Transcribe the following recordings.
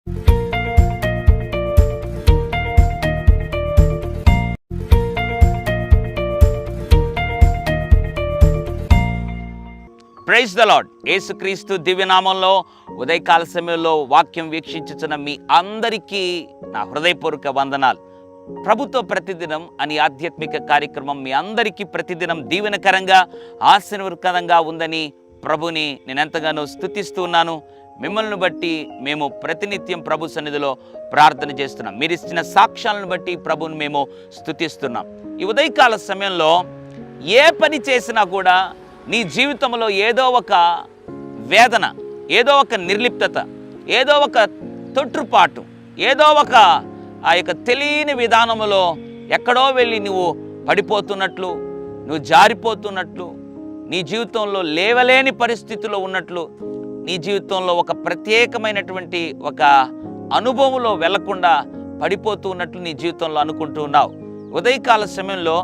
Praise the lord. యేసుక్రీస్తు దివ్యనామంలో ఉదయకాల సమయంలో వాక్యం వీక్షించుచున్న మీ అందరికీ నా హృదయపూర్వక వందనాలు. ప్రభుత్వ ప్రతిదినం అని ఆధ్యాత్మిక కార్యక్రమం మీ అందరికీ ప్రతిదినం దీవెనకరంగా ఆశీర్వాదకరంగా ఉందని ప్రభుని నేను ఎంతగానో స్తుతిస్తూ ఉన్నాను. మిమ్మల్ని బట్టి మేము ప్రతినిత్యం ప్రభు సన్నిధిలో ప్రార్థన చేస్తున్నాం. మీరు ఇచ్చిన సాక్ష్యాలను బట్టి ప్రభుని మేము స్తుతిస్తున్నాం. ఈ ఉదయకాల సమయంలో ఏ పని చేసినా కూడా నీ జీవితంలో ఏదో ఒక వేదన, ఏదో ఒక నిర్లిప్తత, ఏదో ఒక తొట్టుపాటు, ఏదో ఒక ఆ యొక్క తెలియని విధానంలో ఎక్కడో వెళ్ళి నువ్వు పడిపోతున్నట్లు, నువ్వు జారిపోతున్నట్లు, నీ జీవితంలో లేవలేని పరిస్థితిలో ఉన్నట్లు, నీ జీవితంలో ఒక ప్రత్యేకమైనటువంటి ఒక అనుభవంలో వెళ్లకుండా పడిపోతూ ఉన్నట్లు నీ జీవితంలో అనుకుంటూ ఉన్నావు. ఉదయకాల సమయంలో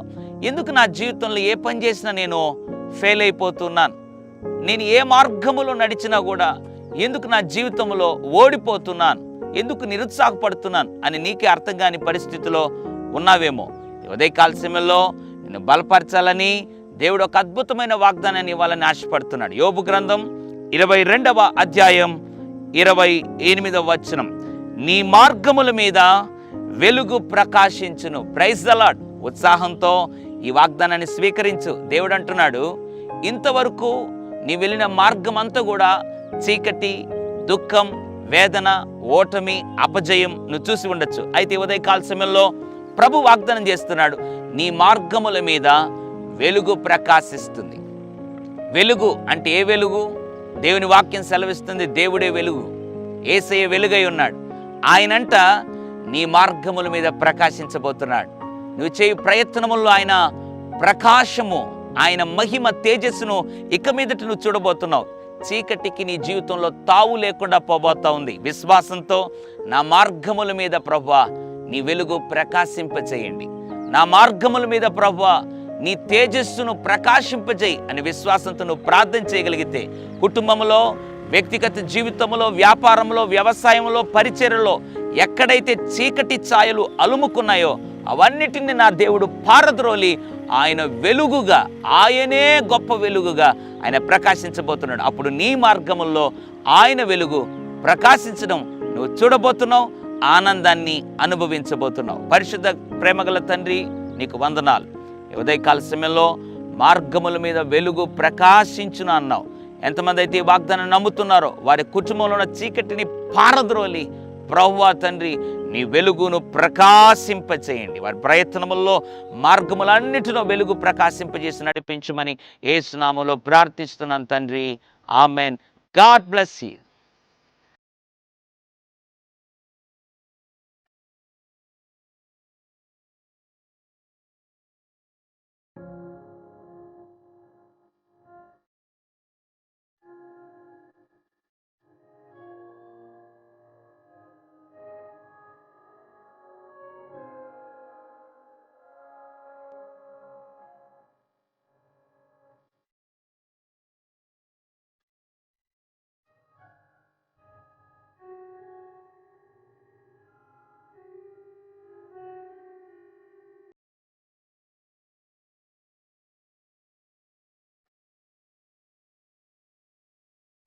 ఎందుకు నా జీవితంలో ఏ పని చేసినా నేను ఫెయిల్ అయిపోతున్నాను, నేను ఏ మార్గములో నడిచినా కూడా ఎందుకు నా జీవితంలో ఓడిపోతున్నాను, ఎందుకు నిరుత్సాహపడుతున్నాను అని నీకే అర్థం కాని పరిస్థితిలో ఉన్నావేమో. ఉదయకాల సమయంలో నిన్ను బలపరచాలని దేవుడు ఒక అద్భుతమైన వాగ్దానాన్ని ఇవ్వాలని ఆశపడుతున్నాడు. యోబు గ్రంథం 22వ అధ్యాయం 28వ వచనం, నీ మార్గముల మీద వెలుగు ప్రకాశించును. Praise the lord. ఉత్సాహంతో ఈ వాగ్దానాన్ని స్వీకరించు. దేవుడు అంటున్నాడు, ఇంతవరకు నీ వెళ్ళిన మార్గం అంతా కూడా చీకటి, దుఃఖం, వేదన, ఓటమి, అపజయం నువ్వు చూసి ఉండొచ్చు. అయితే ఉదయకాల సమయంలో ప్రభు వాగ్దానం చేస్తున్నాడు, నీ మార్గముల మీద వెలుగు ప్రకాశిస్తుంది. వెలుగు అంటే ఏ వెలుగు? దేవుని వాక్యం సెలవిస్తుంది, దేవుడే వెలుగు, యేసయ్య వెలుగై ఉన్నాడు. ఆయనంట నీ మార్గముల మీద ప్రకాశించబోతున్నాడు. నువ్వు చేయు ప్రయత్నముల్లో ఆయన ప్రకాశము, ఆయన మహిమ తేజస్సును ఇక మీదట నువ్వు చూడబోతున్నావు. చీకటికి నీ జీవితంలో తావు లేకుండా పోబోతా ఉంది. విశ్వాసంతో నా మార్గముల మీద ప్రభువా నీ వెలుగు ప్రకాశింపచేయండి, నా మార్గముల మీద ప్రభువా నీ తేజస్సును ప్రకాశింపజేయి అని విశ్వాసంతో నువ్వు ప్రార్థన చేయగలిగితే, కుటుంబంలో, వ్యక్తిగత జీవితంలో, వ్యాపారంలో, వ్యవసాయంలో, పరిచర్యలో ఎక్కడైతే చీకటి ఛాయలు అలుముకున్నాయో అవన్నిటిని నా దేవుడు పారద్రోలి ఆయన వెలుగుగా, ఆయనే గొప్ప వెలుగుగా ఆయన ప్రకాశించబోతున్నాడు. అప్పుడు నీ మార్గముల్లో ఆయన వెలుగు ప్రకాశించడం నువ్వు చూడబోతున్నావు, ఆనందాన్ని అనుభవించబోతున్నావు. పరిశుద్ధ ప్రేమగల తండ్రి, నీకు వందనాలు. ఉదయకాల సమయంలో మార్గముల మీద వెలుగు ప్రకాశించును అన్నావు. ఎంతమంది అయితే ఈ వాగ్దానం నమ్ముతున్నారో వారి కుటుంబంలో ఉన్న చీకటిని పారద్రోలి ప్రభువా తండ్రి నీ వెలుగును ప్రకాశింపచేయండి. వారి ప్రయత్నముల్లో మార్గములన్నిటిలో వెలుగు ప్రకాశింపజేసి నడిపించమని యేసు నామములో ప్రార్థిస్తున్నాను తండ్రి. ఆమెన్. God bless you.